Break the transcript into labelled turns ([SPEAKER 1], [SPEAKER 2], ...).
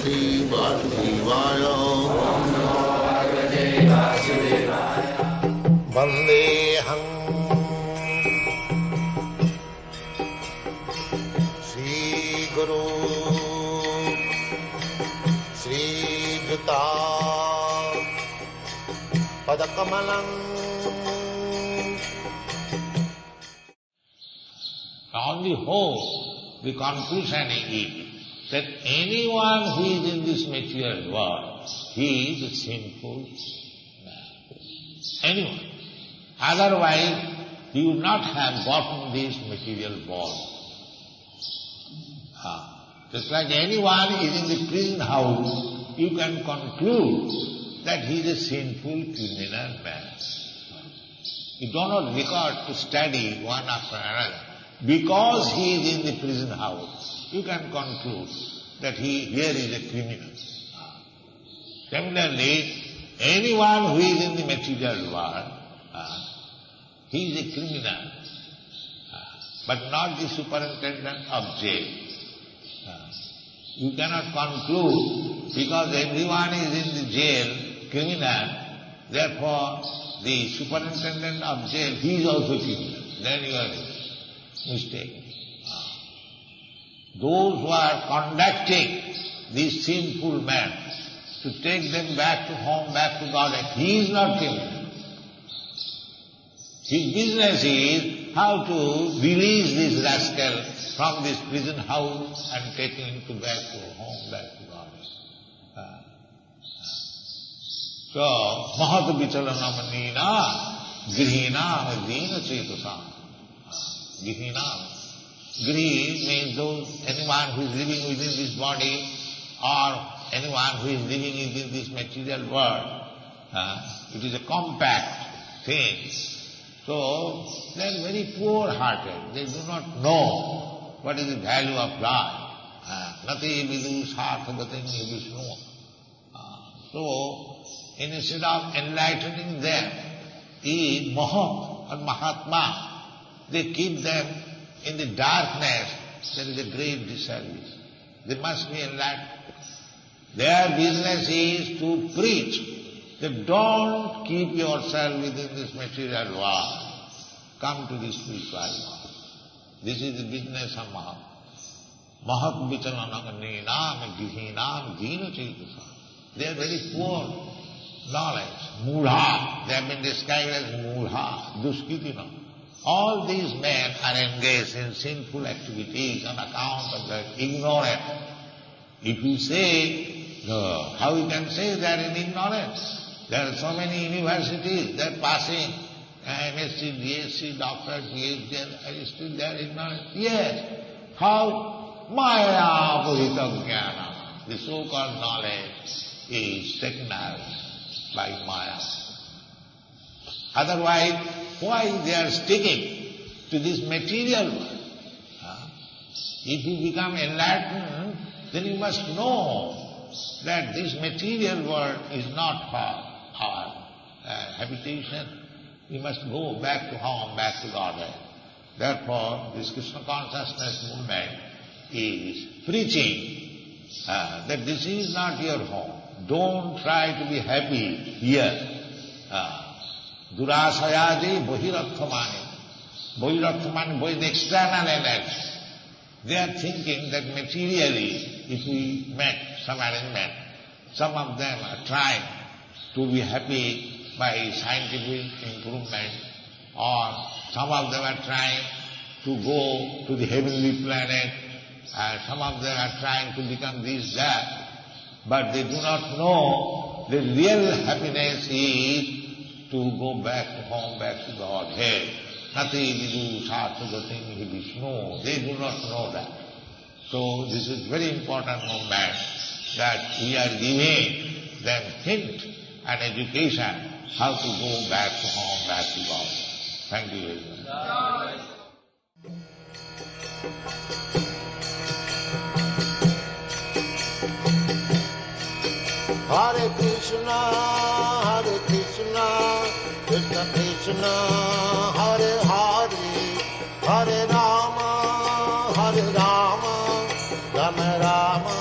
[SPEAKER 1] Bhagavate Vasudevaya. Vandeham Sri Guru Sri Juta Padakamalam.
[SPEAKER 2] On the whole, the conclusion is that anyone who is in this material world, he is a sinful man. Anyone. Otherwise, he would not have gotten this material body. Just like anyone is in the prison house, you can conclude that he is a sinful criminal man. You do not record to study one after another. Because he is in the prison house, you can conclude that here is a criminal. Similarly, anyone who is in the material world, he is a criminal, but not the superintendent of jail. You cannot conclude, because everyone is in the jail, criminal, therefore the superintendent of jail, he is also criminal. Then you are mistaken. Those who are conducting these sinful men to take them back to home, back to God, he is not criminal. His business is how to release this rascal from this prison house and take him back to home, back to God. So, Mahat Vichalanamannina Grihina Dina Chetasam. Grihina. Grihi means anyone who is living within this body or anyone who is living within this material world. It is a compact thing. So, they are very poor-hearted. They do not know what is the value of life. Nati vidu sarthagatim vishnu. So, instead of enlightening them, the Mahat or Mahatma, they keep them in the darkness. There is a great disservice. They must be enlightened. Their business is to preach that don't keep yourself within this material world. Come to the spiritual world. This is the business of Mahat. Mahat vichalanam gihinam dina chaitasa. They are very poor knowledge. Mudha. They have been described as mudha, duskitina. All these men are engaged in sinful activities on account of their ignorance. If you say, how you can say they are in ignorance? There are so many universities, they are passing MSc, DSc, doctor, PhD, and still they are ignorant. Yes. How? Maya Purita Jnana. The so-called knowledge is secularized by Maya. Otherwise, why they are sticking to this material world? If you become enlightened, then you must know that this material world is not our habitation. We must go back to home, back to Godhead. Therefore, this Krishna consciousness movement is preaching that this is not your home. Don't try to be happy here. Durasayadi Bohirathamani. Bohirathamani, both external energy. They are thinking that materially, if we make some arrangement, some of them are trying to be happy by scientific improvement, or some of them are trying to go to the heavenly planet, some of them are trying to become this, that, but they do not know the real happiness is to go back to home, back to Godhead. Nati vidu sarthagatim vishnu. They do not know that. So this is very important movement that we are giving them hint and education how to go back to home, back to God. Thank you very much.
[SPEAKER 1] Hare Krishna, Krishna Krishna, Hare Hare, Hare Rama, Rama Rama.